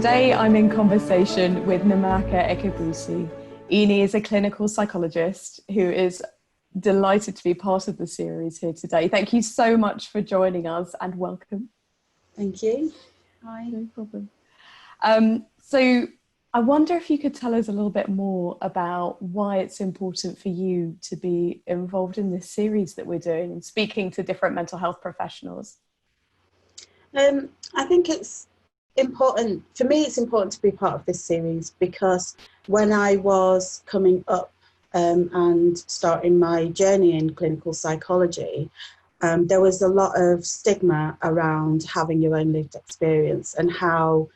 Today I'm in conversation with Nneamaka Ekebuisi. Eni is a clinical psychologist who is delighted to be part of the series here today. Thank you so much for joining us and welcome. Thank you. Hi. No problem. So I wonder if you could tell us a little bit more about why it's important for you to be involved in this series that we're doing and speaking to different mental health professionals. I think it's important, for me it's important to be part of this series because when I was coming up and starting my journey in clinical psychology, there was a lot of stigma around having your own lived experience and how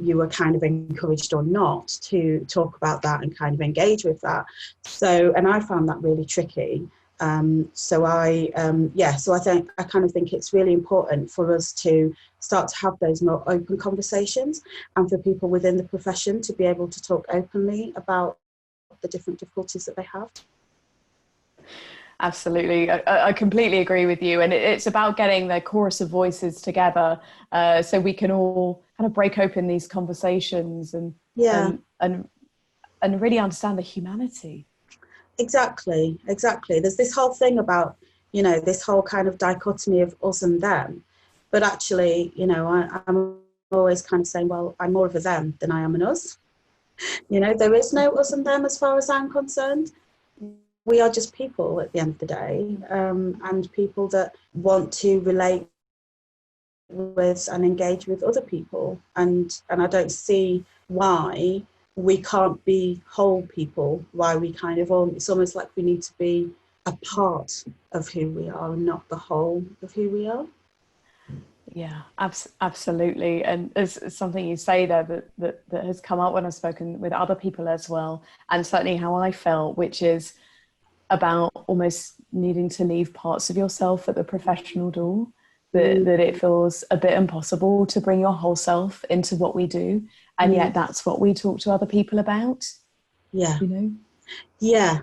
you were kind of encouraged or not to talk about that and kind of engage with that. So, and I found that really tricky. So I kind of think it's really important for us to start to have those more open conversations and for people within the profession to be able to talk openly about the different difficulties that they have. Absolutely. I completely agree with you. And it's about getting the chorus of voices together so we can all kind of break open these conversations and really understand the humanity. Exactly. There's this whole thing about, this whole kind of dichotomy of us and them. But actually, I'm always kind of saying, well, I'm more of a them than I am an us. There is no us and them as far as I'm concerned. We are just people at the end of the day, and people that want to relate with and engage with other people. And I don't see why we can't be whole people, why we kind of it's almost like we need to be a part of who we are and not the whole of who we are. Yeah, absolutely. And there's something you say there that has come up when I've spoken with other people as well, and certainly how I felt, which is about almost needing to leave parts of yourself at the professional door, that it feels a bit impossible to bring your whole self into what we do. And yet that's what we talk to other people about. Yeah. Yeah,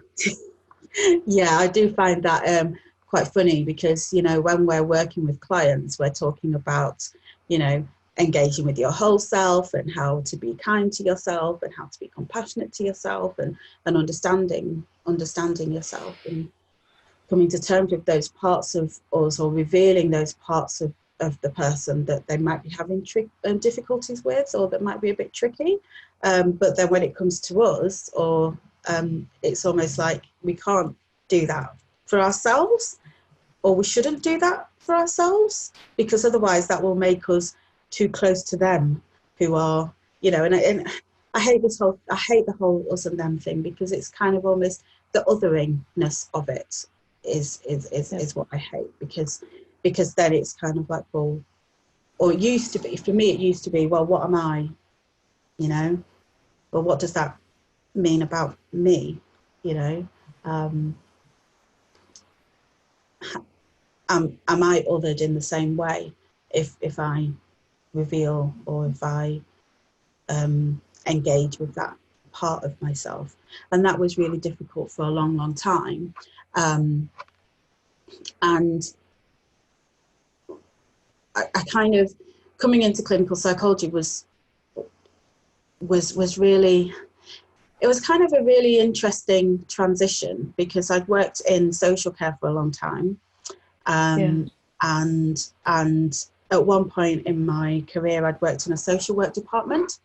I do find that quite funny because, when we're working with clients, we're talking about, engaging with your whole self and how to be kind to yourself and how to be compassionate to yourself and understanding yourself and coming to terms with those parts of us or revealing those parts of the person that they might be having difficulties with or that might be a bit tricky. But then when it comes to us, or it's almost like we can't do that for ourselves, or we shouldn't do that for ourselves, because otherwise that will make us too close to them who are, and I hate the whole us and them thing, because it's kind of almost the otheringness of it is what I hate, because then it's kind of like, well, or it used to be, for me it used to be, well, what am I, well, what does that mean about me, am I othered in the same way if I reveal or if I engage with that part of myself? And that was really difficult for a long time. And I kind of, coming into clinical psychology was really, it was kind of a really interesting transition, because I'd worked in social care for a long time. And at one point in my career, I'd worked in a social work department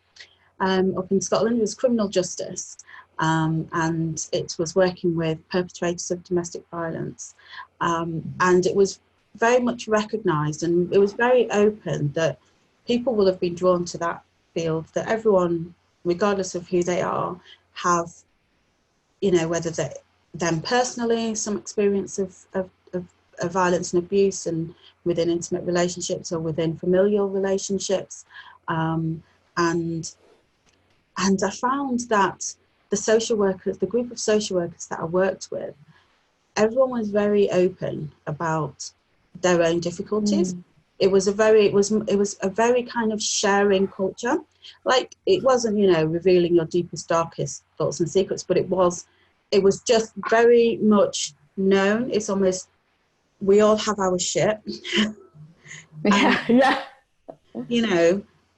up in Scotland. It was criminal justice, and it was working with perpetrators of domestic violence. And it was very much recognised, and it was very open that people will have been drawn to that field, that everyone, regardless of who they are, have, whether them personally, some experience of violence and abuse, and within intimate relationships or within familial relationships. And I found that the group of social workers that I worked with, everyone was very open about their own difficulties. It was a very kind of sharing culture. Like, it wasn't, revealing your deepest, darkest thoughts and secrets, but it was just very much known. It's almost, we all have our shit. Yeah.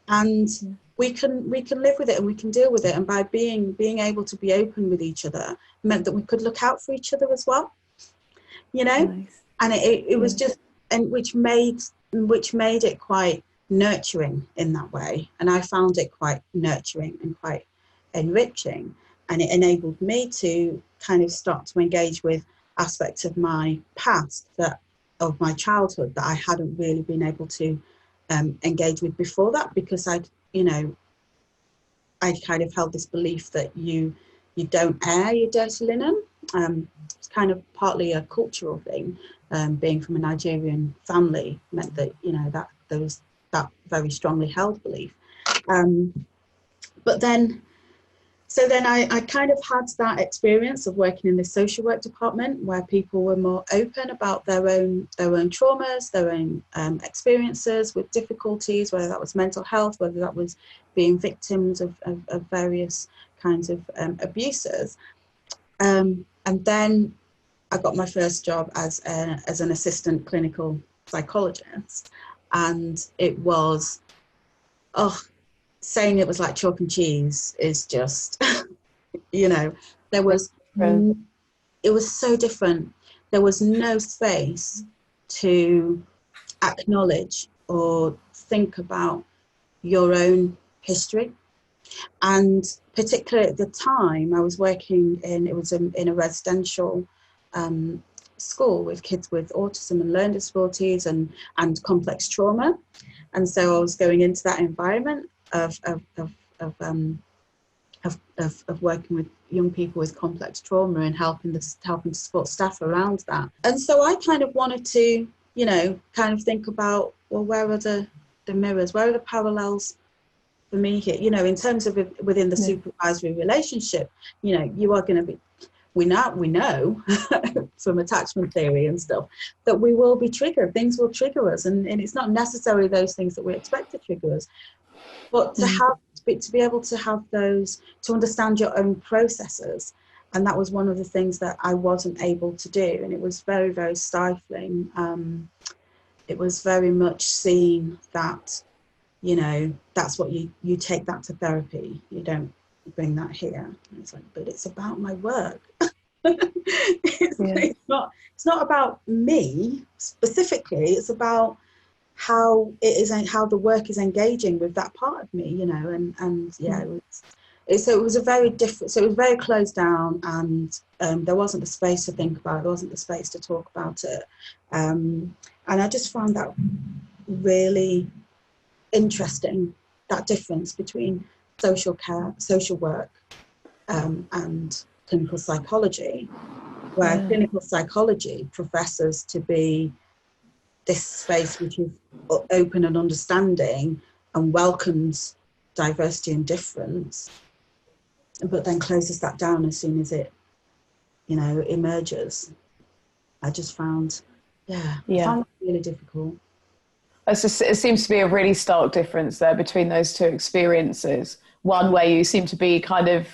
And we can live with it and we can deal with it. And by being able to be open with each other meant that we could look out for each other as well, you know. Nice. And it was just, and which made it quite nurturing in that way. And I found it quite nurturing and quite enriching, and it enabled me to kind of start to engage with aspects of my past, of my childhood, that I hadn't really been able to engage with before that, because I'd kind of held this belief that you don't air your dirty linen. It's kind of partly a cultural thing. Being from a Nigerian family meant that, that there was that very strongly held belief. But then I kind of had that experience of working in the social work department, where people were more open about their own traumas, their own experiences with difficulties, whether that was mental health, whether that was being victims of various kinds of abuses. And then I got my first job as an assistant clinical psychologist, and it was, saying it was like chalk and cheese is just, there was, it was so different. There was no space to acknowledge or think about your own history. And particularly at the time, I was working in a residential school with kids with autism and learning disabilities and complex trauma. And so I was going into that environment of working with young people with complex trauma and helping to support staff around that. And so I kind of wanted to, kind of think about, well, where are the mirrors? Where are the parallels for me here? In terms of within the supervisory relationship, you are going to be, we know from attachment theory and stuff, that we will be triggered. Things will trigger us, and it's not necessarily those things that we expect to trigger us. But to be able to have those, to understand your own processes, and that was one of the things that I wasn't able to do, and it was very, very stifling. It was very much seen that, that's what you take that to therapy. You don't bring that here. And it's like, but it's about my work. It's not about me specifically. It's about how the work is engaging with that part of me, it was a very different, so it was very closed down, and there wasn't the space to think about it, there wasn't the space to talk about it, and I just found that really interesting, that difference between social care, social work, and clinical psychology, where clinical psychology professes to be this space which is open and understanding and welcomes diversity and difference, but then closes that down as soon as it, emerges. I just found, I found it really difficult. It seems to be a really stark difference there between those two experiences. One where you seem to be kind of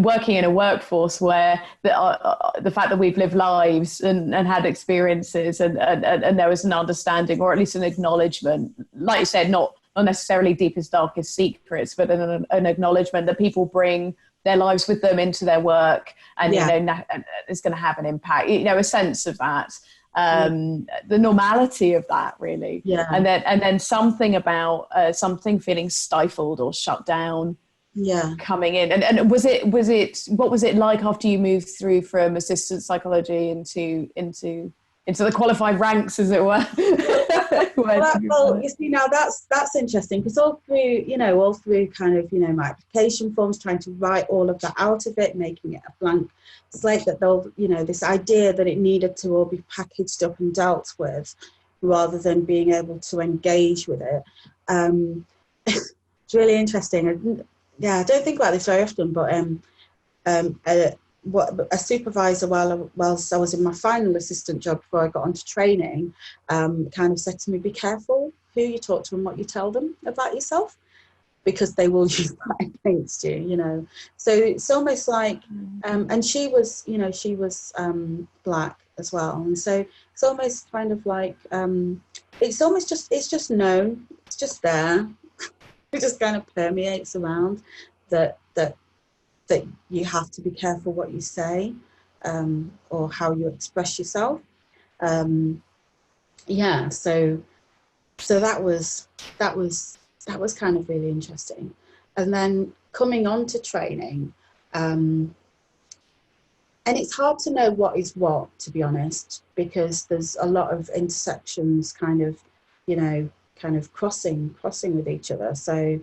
working in a workforce where the fact that we've lived lives and had experiences and there was an understanding, or at least an acknowledgement, like you said, not necessarily deepest, darkest secrets, but an acknowledgement that people bring their lives with them into their work, and it's going to have an impact, a sense of that. The normality of that, really, and then something about something feeling stifled or shut down, coming in. And was it what was it like after you moved through from assistant psychology into the qualified ranks, as it were? Well, you see, now that's interesting, because all through kind of my application forms, trying to write all of that out of it, making it a blank slate, that they'll this idea that it needed to all be packaged up and dealt with, rather than being able to engage with it. It's really interesting. I don't think about this very often, but a supervisor, whilst I was in my final assistant job before I got onto training, kind of said to me, be careful who you talk to and what you tell them about yourself, because they will use that against you, So it's almost like, and she was black as well, and so it's almost kind of like, it's just known, it's just there. it just kind of permeates around that you have to be careful what you say, or how you express yourself. Yeah, so that was kind of really interesting. And then coming on to training, and it's hard to know what is what, to be honest, because there's a lot of intersections kind of, kind of crossing with each other. So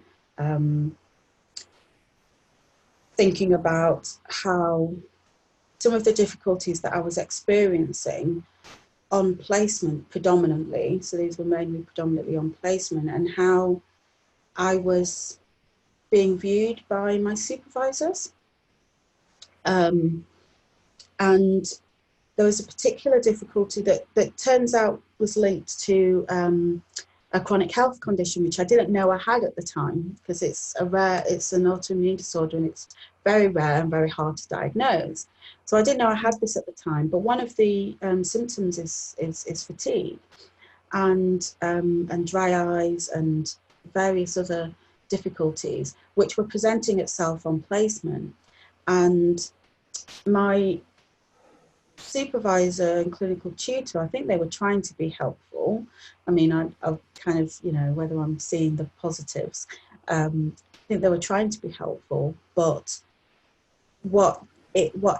thinking about how some of the difficulties that I was experiencing on placement predominantly, so these were mainly predominantly on placement, and how I was being viewed by my supervisors. And there was a particular difficulty that turns out was linked to a chronic health condition, which I didn't know I had at the time, because it's an autoimmune disorder, and it's very rare and very hard to diagnose. So I didn't know I had this at the time, but one of the symptoms is fatigue, and dry eyes and various other difficulties, which were presenting itself on placement. And my supervisor and clinical tutor, I think they were trying to be helpful. I mean, I kind of, whether I'm seeing the positives, I think they were trying to be helpful, but what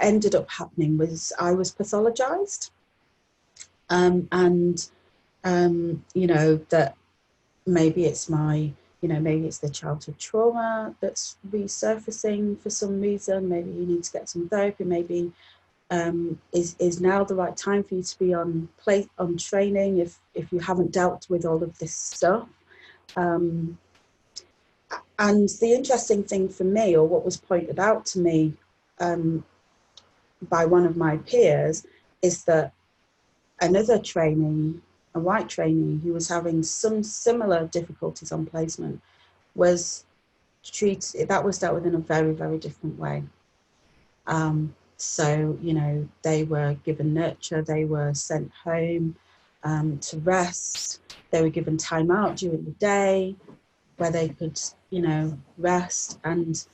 ended up happening was I was pathologized, and that maybe it's maybe it's the childhood trauma that's resurfacing for some reason. Maybe you need to get some therapy. Maybe is now the right time for you to be on training if you haven't dealt with all of this stuff. And the interesting thing for me, or what was pointed out to me by one of my peers, is that another trainee, a white trainee who was having some similar difficulties on placement, was dealt with in a very, very different way. So, they were given nurture, they were sent home to rest, they were given time out during the day where they could, rest, and,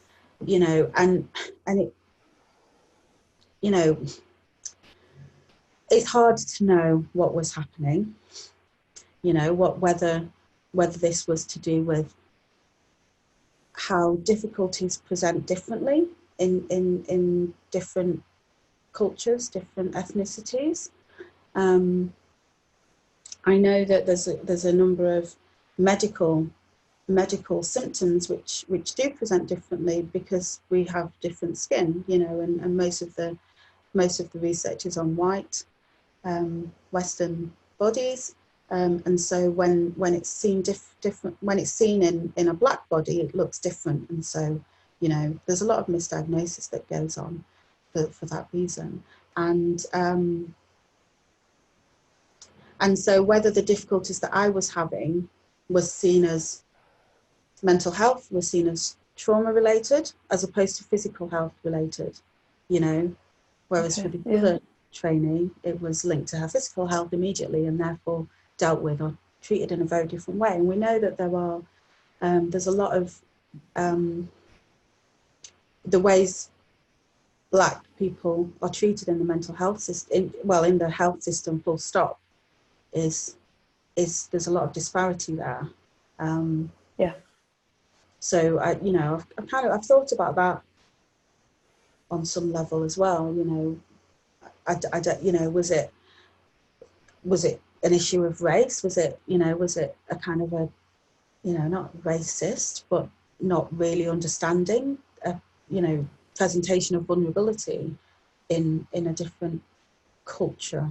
and it, it's hard to know what was happening, whether this was to do with how difficulties present differently in different cultures, different ethnicities. I know that there's a number of medical symptoms which do present differently because we have different skin, and most of the research is on white Western bodies, and so when it's seen different, when it's seen in a black body, it looks different, and so there's a lot of misdiagnosis that goes on for that reason, and so whether the difficulties that I was having was seen as mental health, was seen as trauma related as opposed to physical health related, whereas for the other trainee, it was linked to her physical health immediately and therefore dealt with or treated in a very different way. And we know that there's a lot of the ways Black people are treated in the mental health system, in the health system, full stop, is there's a lot of disparity there. So I've thought about that on some level as well. I don't, was it an issue of race? Was it a kind of a, not racist, but not really understanding, presentation of vulnerability in a different culture?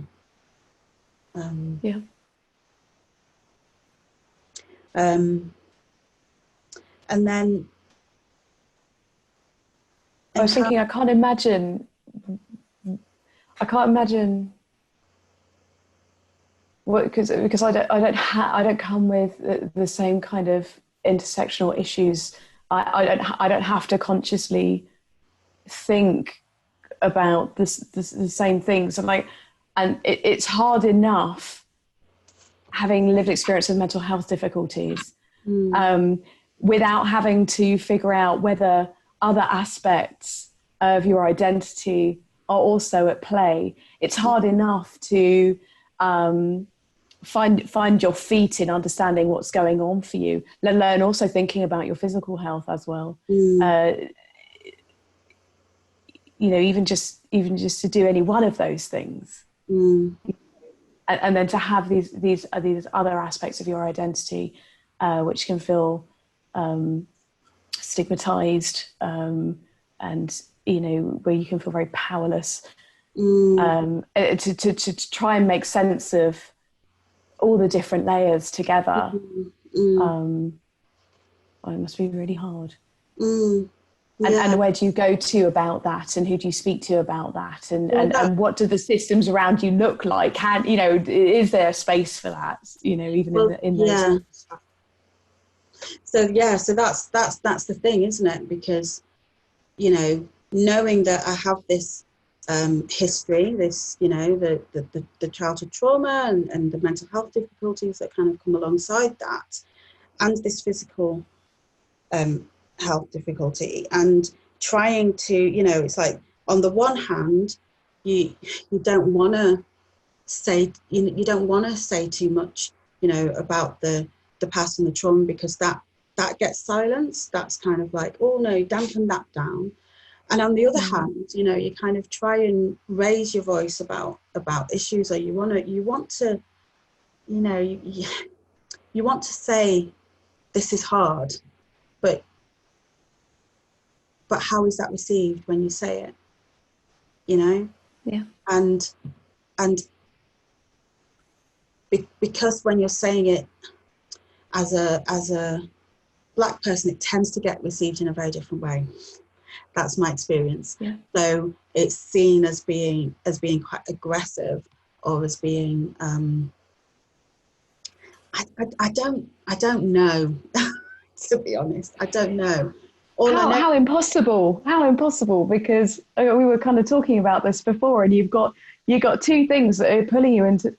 And then I was thinking, I can't imagine what, because I don't come with the same kind of intersectional issues. I don't have to consciously think about the same things. And it's hard enough having lived experience with mental health difficulties. without having to figure out whether other aspects of your identity are also at play. It's hard enough to find your feet in understanding what's going on for you, let alone also thinking about your physical health as well. Even just to do any one of those things, and then to have these other aspects of your identity, which can feel stigmatized, and where you can feel very powerless, to try and make sense of all the different layers together. It must be really hard. Yeah. And where do you go to about that, and who do you speak to about that, and what do the systems around you look like? Is there a space for that? Even in those. So that's the thing, isn't it? Because knowing that I have this history, this the childhood trauma and the mental health difficulties that kind of come alongside that, and this physical health difficulty, and trying to it's like, on the one hand, you don't want to say you don't want to say too much about the past and the trauma, because that gets silenced. That's kind of like, oh no, dampen that down. And on the other hand, you kind of try and raise your voice about issues, or you want to say, this is hard, but how is that received when you say it? Yeah. And because when you're saying it as a Black person, it tends to get received in a very different way. That's my experience. Yeah. So it's seen as being quite aggressive, or as being I don't know. To be honest, I don't know. How impossible, because we were kind of talking about this before, and you've got two things that are pulling you into,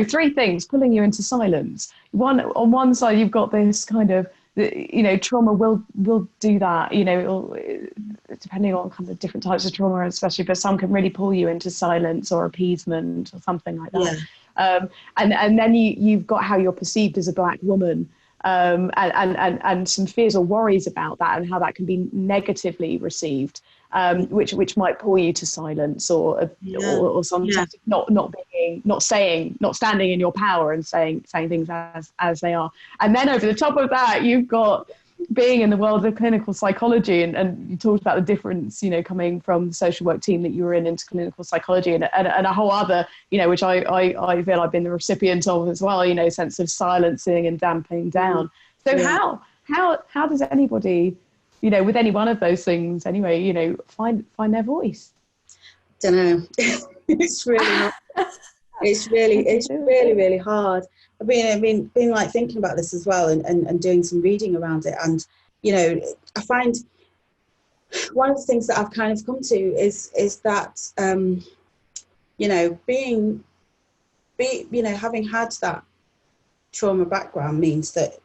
three things pulling you into silence. On one side, you've got this kind of, trauma will do that, depending on kind of different types of trauma, especially, but some can really pull you into silence or appeasement or something like that. Yeah. And then you've got how you're perceived as a Black woman. And some fears or worries about that, and how that can be negatively received, which might pull you to silence, or sometimes not standing in your power and saying things as they are. And then over the top of that, you've got being in the world of clinical psychology, and you talked about the difference, coming from the social work team that you were in into clinical psychology, and a whole other, which I feel I've been the recipient of as well, sense of silencing and damping down. So how does anybody, with any one of those things anyway, find their voice? Don't know. It's really hard. It's really hard. I've been like thinking about this as well, and doing some reading around it, and I find one of the things that I've kind of come to is that having had that trauma background means that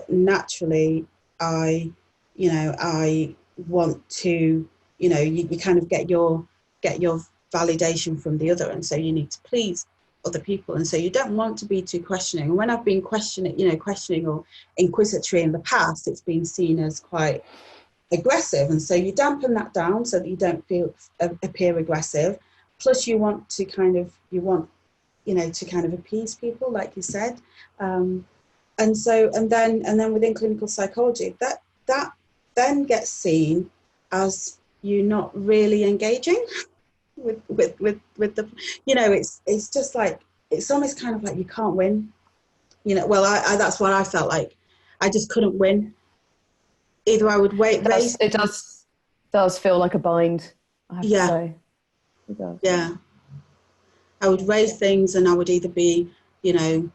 naturally I want to, you kind of get your validation from the other, and so you need to please other people, and so you don't want to be too questioning. And when I've been questioning or inquisitory in the past, it's been seen as quite aggressive, and so you dampen that down so that you don't appear aggressive. Plus you want to kind of appease people, like you said, and then within clinical psychology, that then gets seen as you not really engaging with the, it's just like, it's almost kind of like you can't win, I that's what I felt like. I just couldn't win. Either I would raise. It does feel like a bind, I have to say. It does. Yeah. I would raise things, and I would either be, the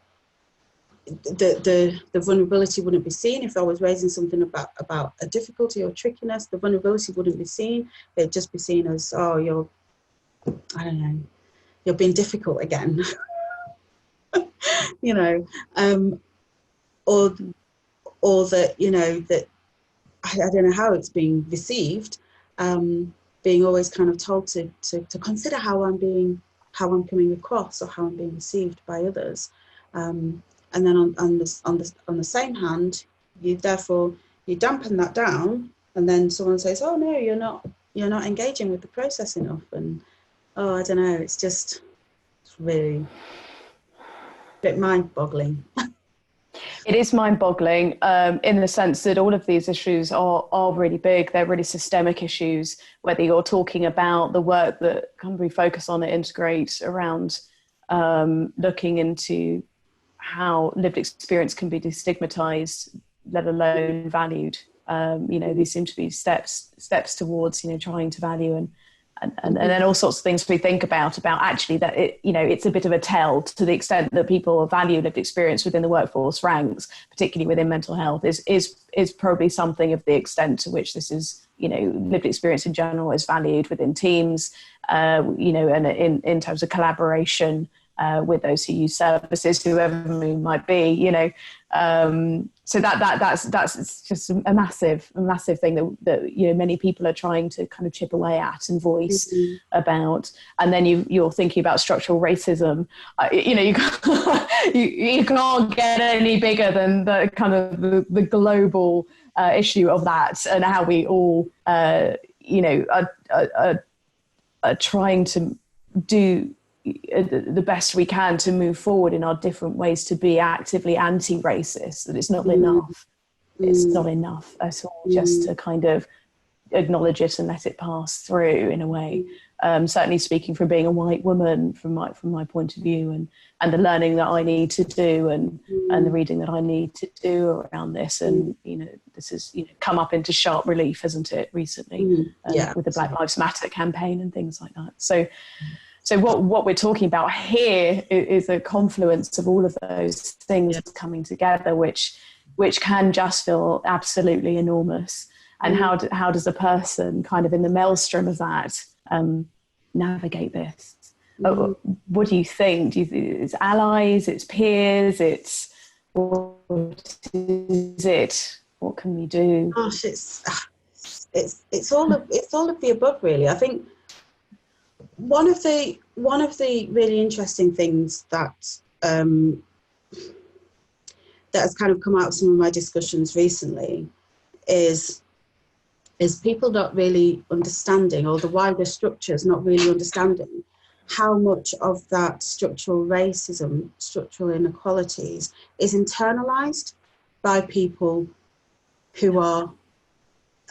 vulnerability wouldn't be seen. If I was raising something about a difficulty or trickiness, the vulnerability wouldn't be seen. It'd just be seen as, oh, you're being difficult again. or that, you know, that I don't know how it's being received, being always kind of told to consider how I'm coming across, or how I'm being received by others. And then on the same hand, you dampen that down, and then someone says, "Oh no, you're not engaging with the process enough," and I don't know, it's really a bit mind-boggling. It is mind-boggling in the sense that all of these issues are really big. They're really systemic issues, whether you're talking about the work that we focus on at Integrate around looking into how lived experience can be destigmatized, let alone valued. These seem to be steps towards, trying to value and then all sorts of things we think about actually that it's a bit of a tell to the extent that people value lived experience within the workforce ranks, particularly within mental health, is probably something of the extent to which this is, lived experience in general is valued within teams, and in terms of collaboration with those who use services, whoever it might be, so that's just a massive thing that many people are trying to kind of chip away at and voice about. And then you're thinking about structural racism. You can't get any bigger than the kind of the global issue of that, and how we all are trying to do the best we can to move forward in our different ways to be actively anti-racist, that it's not enough. It's not enough at all just to kind of acknowledge it and let it pass through in a way. Certainly speaking from being a white woman, from my point of view, and the learning that I need to do and the reading that I need to do around this. And, this has come up into sharp relief, hasn't it, recently, with the Black Lives Matter campaign and things like that. So what we're talking about here is a confluence of all of those things coming together, which can just feel absolutely enormous. And how does a person kind of in the maelstrom of that navigate this? What do you think? It's allies, it's peers, what is it? What can we do? Gosh, it's all of the above, really. I think one of the really interesting things that has kind of come out of some of my discussions recently is people not really understanding, or the wider structures not really understanding, how much of that structural racism, structural inequalities is internalized by people who are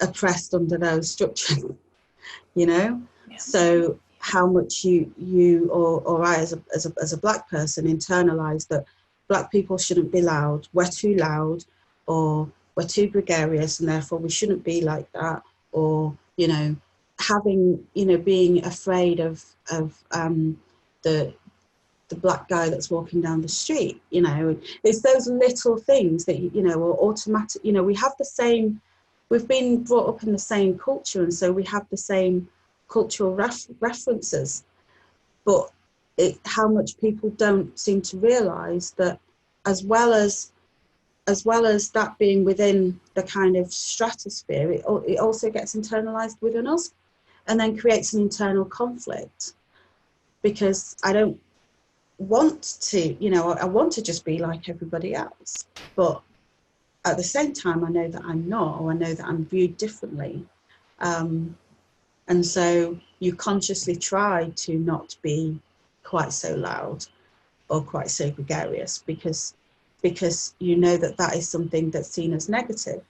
oppressed under those structures, So how much you or I as a Black person internalize that Black people shouldn't be loud, we're too loud, or we're too gregarious and therefore we shouldn't be like that, or having being afraid of the Black guy that's walking down the street. It's those little things that are automatic. We've been brought up in the same culture, and so we have the same cultural references, but how much people don't seem to realize that as well as that being within the kind of stratosphere, it also gets internalized within us, and then creates an internal conflict, because I don't want to, I want to just be like everybody else, but at the same time I know that I'm not, or I know that I'm viewed differently. And so you consciously try to not be quite so loud or quite so gregarious, because you know that is something that's seen as negative,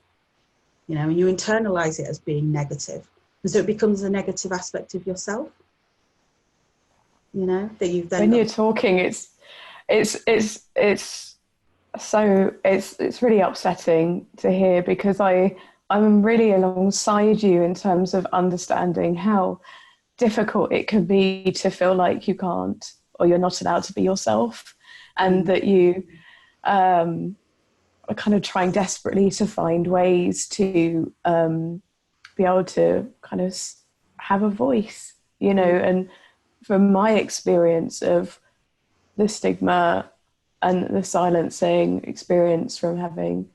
and you internalize it as being negative. And so it becomes a negative aspect of yourself, that you've then... When you're talking, it's really upsetting to hear, because I'm really alongside you in terms of understanding how difficult it can be to feel like you can't, or you're not allowed to be yourself, and that you are kind of trying desperately to find ways to be able to kind of have a voice, and from my experience of the stigma and the silencing experience from having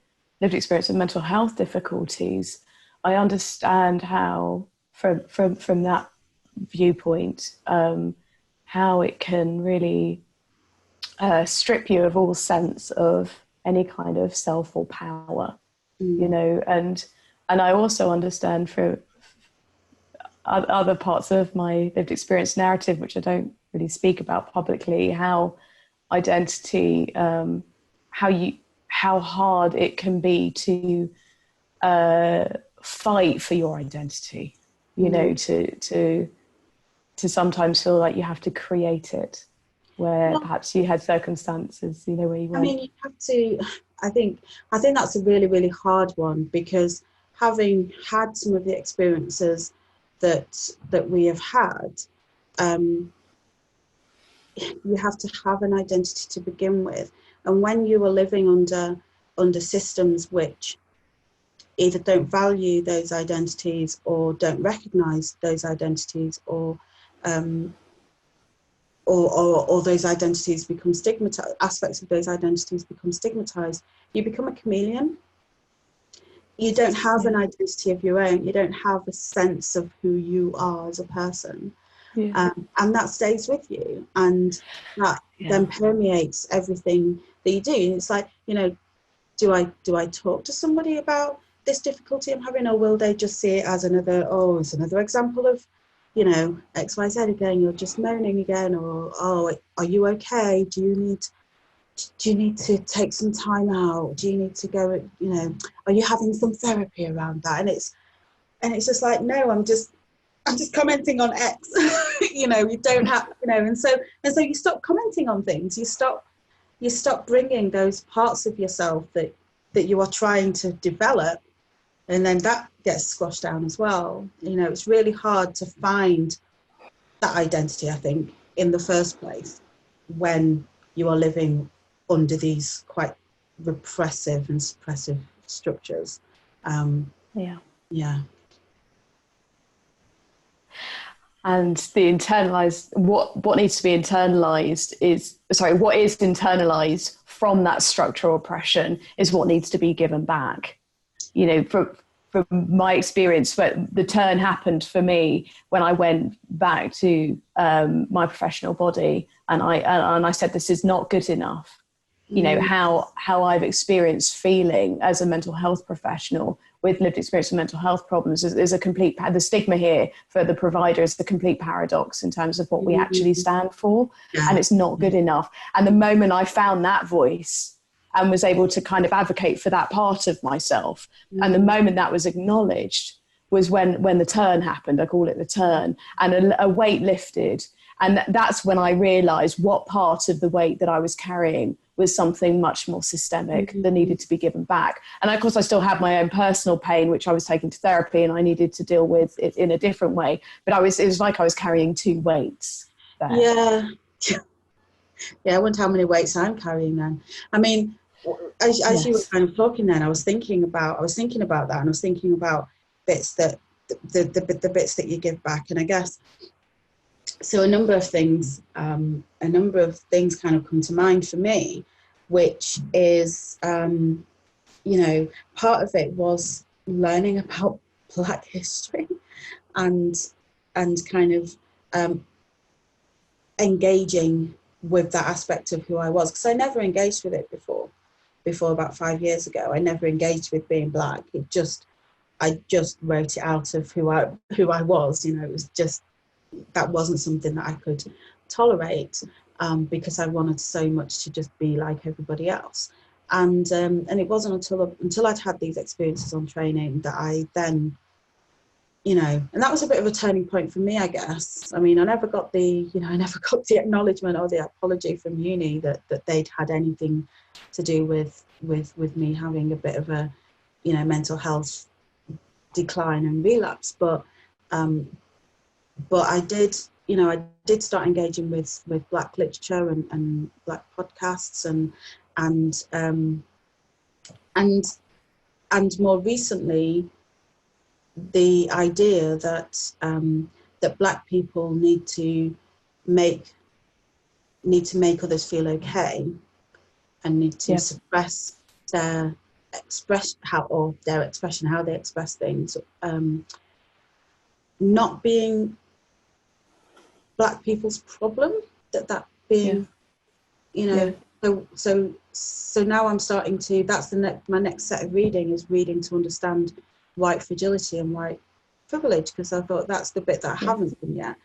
lived experience of mental health difficulties, I understand how, from that viewpoint, how it can really strip you of all sense of any kind of self or power, you know, and I also understand for other parts of my lived experience narrative, which I don't really speak about publicly, how identity, how hard it can be to fight for your identity, you know, to sometimes feel like you have to create it, where perhaps you had circumstances, you know, where you weren't. I mean, you have to. I think that's a really, really hard one, because having had some of the experiences that we have had, you have to have an identity to begin with, and when you are living under systems which either don't value those identities or don't recognise those identities, or those identities become stigmatized, aspects of those identities become stigmatized, you become a chameleon. You don't have an identity of your own. You don't have a sense of who you are as a person. And that stays with you. And that then permeates everything that you do. It's like, you know, do I talk to somebody about this difficulty I'm having, or will they just see it as it's another example of, you know, XYZ again, you're just moaning again, or, oh, are you okay? Do you need to take some time out? Do you need to go, you know, are you having some therapy around that? And it's just like, no, I'm just commenting on X. You know, you don't have, you know, and so you stop commenting on things. You stop bringing those parts of yourself that you are trying to develop, and then that gets squashed down as well. You know, it's really hard to find that identity, I think, in the first place, when you are living under these quite repressive and suppressive structures. Yeah. And the internalized, what needs to be internalized what is internalized from that structural oppression is what needs to be given back. You know, from my experience, but the turn happened for me when I went back to my professional body, and I said, this is not good enough. You know, how I've experienced feeling as a mental health professional with lived experience of mental health problems is a complete, the stigma here for the provider is the complete paradox in terms of what we actually stand for. And it's not good enough. And the moment I found that voice and was able to kind of advocate for that part of myself, and the moment that was acknowledged was when the turn happened. I call it the turn, and a weight lifted. And that's when I realized what part of the weight that I was carrying was something much more systemic that needed to be given back. And of course, I still had my own personal pain, which I was taking to therapy, and I needed to deal with it in a different way. But it was like I was carrying two weights there. Yeah. Yeah, I wonder how many weights I'm carrying then. I mean, as you were kind of talking then, I was thinking about that, and I was thinking about bits that the bits that you give back. And I guess, so a number of things kind of come to mind for me, which is, you know, part of it was learning about Black history and kind of engaging with that aspect of who I was, because I never engaged with it before about 5 years ago. I never engaged with being Black. I just wrote it out of who I was. You know, it was just, that wasn't something that I could tolerate, because I wanted so much to just be like everybody else. And it wasn't until I'd had these experiences on training that I then, you know, and that was a bit of a turning point for me, I guess. I mean, I never got the acknowledgement or the apology from uni that they'd had anything to do with me having a bit of a, you know, mental health decline and relapse. But I did start engaging with Black literature and Black podcasts and more recently, the idea that Black people need to make others feel okay, and need to suppress their express how they express things, not being Black people's problem, that being, you know, so now I'm starting to, that's my next set of reading to understand white fragility and white privilege, because I thought that's the bit that I haven't done yet,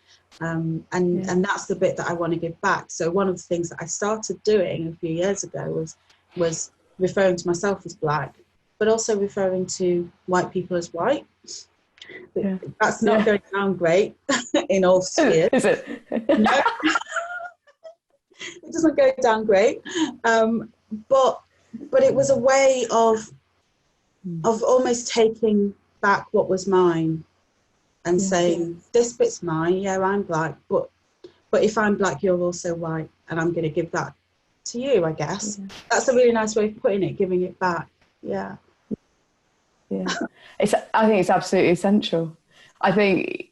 and that's the bit that I want to give back. So one of the things that I started doing a few years ago was referring to myself as Black, but also referring to white people as white. That's not going down great in all spheres. Is it? No, it doesn't go down great, but it was a way of almost taking back what was mine and saying, this bit's mine, I'm Black, but if I'm Black, you're also white, and I'm going to give that to you, I guess. That's a really nice way of putting it, giving it back. I think it's absolutely essential. I think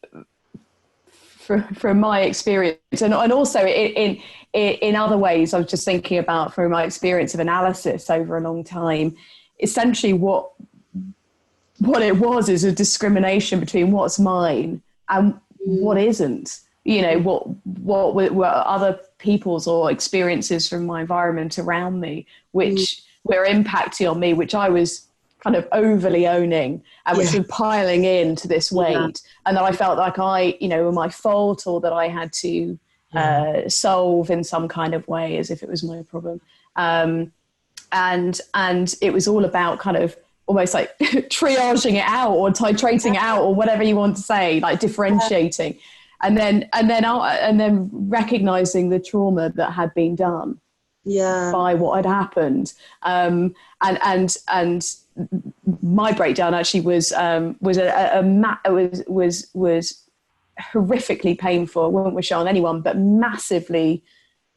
from my experience, and also in other ways, I was just thinking about from my experience of analysis over a long time, essentially what it was is a discrimination between what's mine and what isn't. You know, what were other people's or experiences from my environment around me, which were impacting on me, which I was kind of overly owning and which was piling into this weight. And that I felt like were my fault, or that I had to solve in some kind of way as if it was my problem. And it was all about kind of almost like triaging it out or titrating it out or whatever you want to say, like differentiating. And then recognizing the trauma that had been done by what had happened. And my breakdown actually was horrifically painful. I wouldn't wish it on anyone, but massively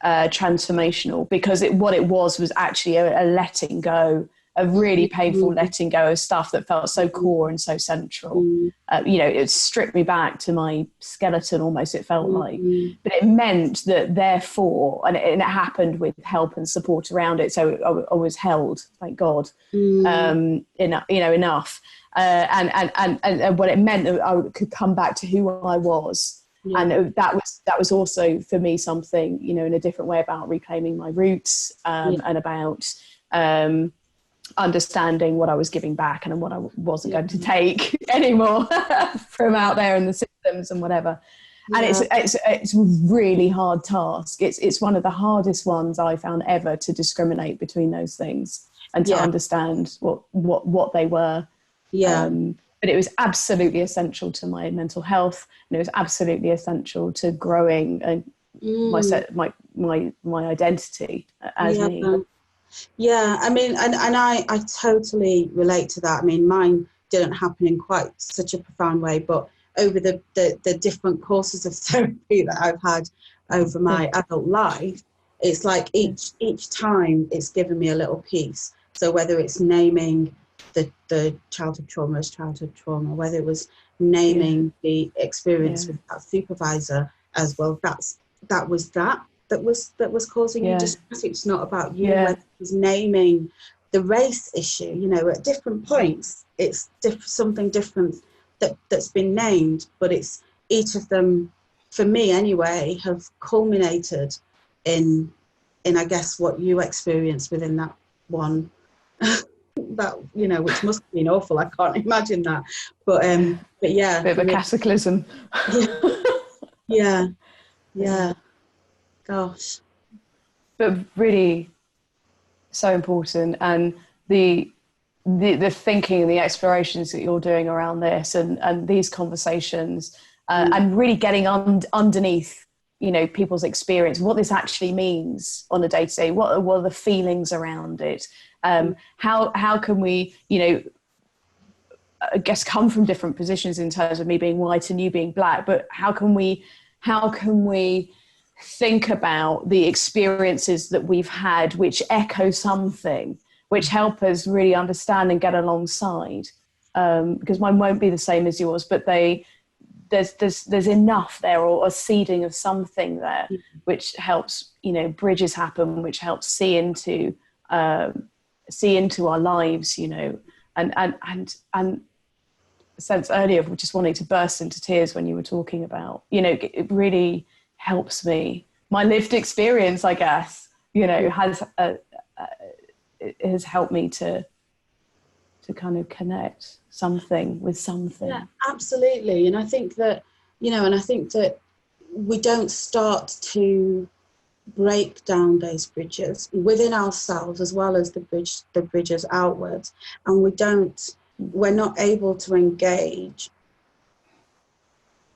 transformational, because what it was actually a letting go, a really painful letting go of stuff that felt so core and so central. It stripped me back to my skeleton almost, it felt like. But it meant that therefore, and it happened with help and support around it, so I was held, thank God, enough. And what it meant that I could come back to who I was. And that was also for me something, in a different way, about reclaiming my roots, and about understanding what I was giving back and what I wasn't going to take anymore from out there in the systems and whatever. And it's a really hard task. It's one of the hardest ones I found ever, to discriminate between those things and to understand what they were. But it was absolutely essential to my mental health, and it was absolutely essential to growing my identity as me. I mean, and I totally relate to that. I mean, mine didn't happen in quite such a profound way, but over the different courses of therapy that I've had over my adult life, it's like each time it's given me a little piece. So whether it's naming the childhood trauma as childhood trauma, whether it was naming the experience with that supervisor as well, that was causing you distress. It's not about you. Whether it was naming the race issue, at different points it's something different that's been named, but it's each of them, for me anyway, have culminated in I guess what you experienced within that one. That which must have been awful. I can't imagine that, but yeah, bit of a cataclysm. yeah gosh, but really so important. And the thinking and the explorations that you're doing around this and these conversations, and really getting underneath people's experience, what this actually means on a day-to-day, what are the feelings around it, how can we I guess come from different positions in terms of me being white and you being Black, but how can we think about the experiences that we've had which echo something, which help us really understand and get alongside, because mine won't be the same as yours, but there's enough there, or a seeding of something there, which helps, bridges happen, which helps see into see into our lives, you know, and sense earlier of just wanting to burst into tears when you were talking about, you know, it really helps me. My lived experience, I guess, you know, it has helped me to kind of connect something with something. Yeah, absolutely. And I think that, you know, and I think that we don't start to break down those bridges within ourselves as well as the bridges outwards, and we're not able to engage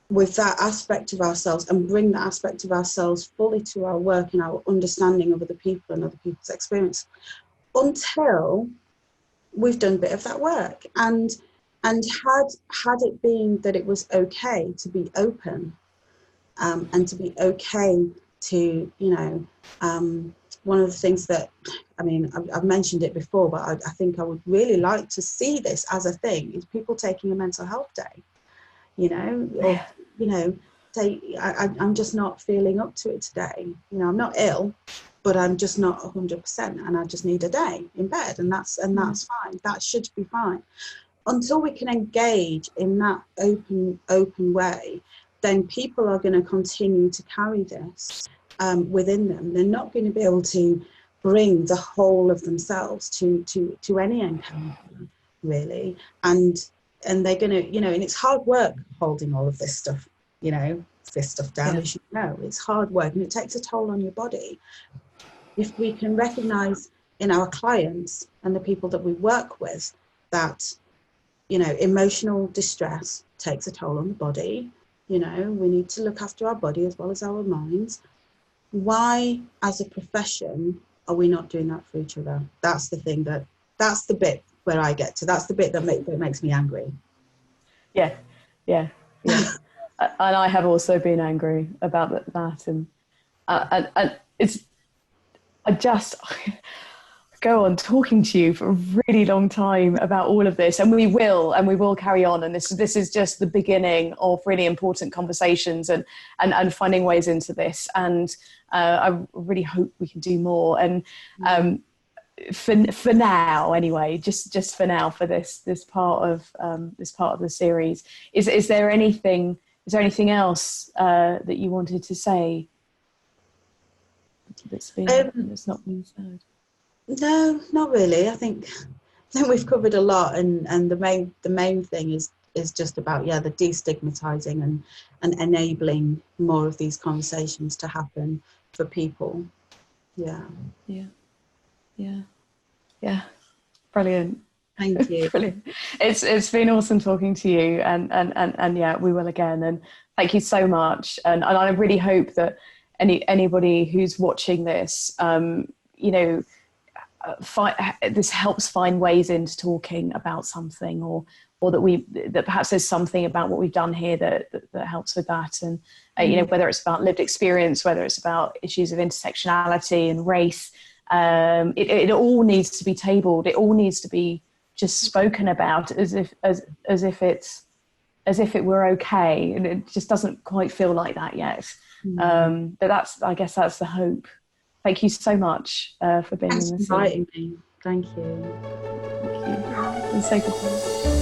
with that aspect of ourselves and bring that aspect of ourselves fully to our work and our understanding of other people and other people's experience until we've done a bit of that work. And had it been that it was okay to be open, and to be okay to, you know, one of the things that, I mean, I've mentioned it before, but I think I would really like to see this as a thing, is people taking a mental health day, you know, or, you know, say, I'm just not feeling up to it today. You know, I'm not ill, but I'm just not 100%, and I just need a day in bed, and that's fine. That should be fine. Until we can engage in that open way, then people are going to continue to carry this within them. They're not going to be able to bring the whole of themselves to any encounter, really. And they're going to, you know, and it's hard work holding all of this stuff, you know, this stuff down, as you know. It's hard work, and it takes a toll on your body. If we can recognise in our clients and the people that we work with that, you know, emotional distress takes a toll on the body. You know, we need to look after our body as well as our minds. Why, as a profession, are we not doing that for each other? That's the thing that's the bit where I get to. That's the bit that makes me angry. Yeah. And I have also been angry about that, and it's, I just go on talking to you for a really long time about all of this, and we will carry on, and this is just the beginning of really important conversations and finding ways into this, and I really hope we can do more. And for now anyway, just for now, for this part of the series, is there anything else that you wanted to say that's not been said? No, not really. I think we've covered a lot, and the main thing is just about, the destigmatizing and enabling more of these conversations to happen for people. Yeah. Brilliant. Thank you. Brilliant. It's been awesome talking to you, and yeah, we will again. And thank you so much. And I really hope that anybody who's watching this, you know, this helps find ways into talking about something, or that perhaps there's something about what we've done here that helps with that. And you know, whether it's about lived experience, whether it's about issues of intersectionality and race, it all needs to be tabled. It all needs to be just spoken about as if it were okay, and it just doesn't quite feel like that yet. But I guess that's the hope. Thank you so much for being in this. Thanks for inviting me. Thank you. Thank you. And say goodbye.